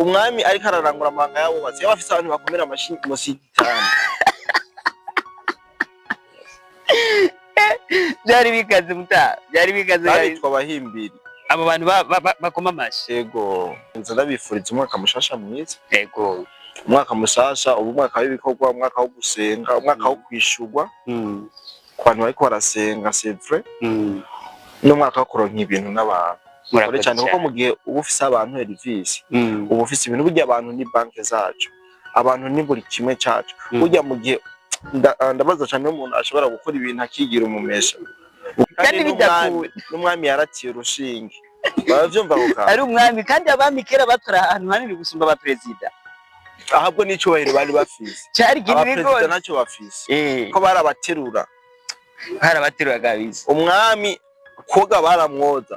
umwami ariko ararangura amabanga y'abubatsi y'abafise abantu bakomera amashi musitani byari bikaze muta byari bikaze babitwa bahimbiri abo bantu bakoma amashi yego nza ndabifuriza umwaka mushasha mwiza yego umwaka mushasha ubu umwaka w'ibikorwa umwaka wo gusenga umwaka wo kwishurwa ku bantu bariko barasenga c'est vrai n'umwaka wo kuronka ibintu n'abantu murakoze cyane kuko mu gihe uba ufise abantu Elvis uba ufise ibintu burya abantu ni banke zacu abantu ni buri kimwe cacu burya mu gihe ndabaza cyane umuntu ashobora gukora ibintu akigira umumesha kandi bidakunda n'umwami yaratiye urushinge baravyumva ko ari umwami kandi abami kera batora ahantu hanini gusumba aba president ahabwo n'icubahiro bari bafise cyari kinini rwose abaperezida ntacyo bafise ko barabaterura kabisa umwami koga baramwoza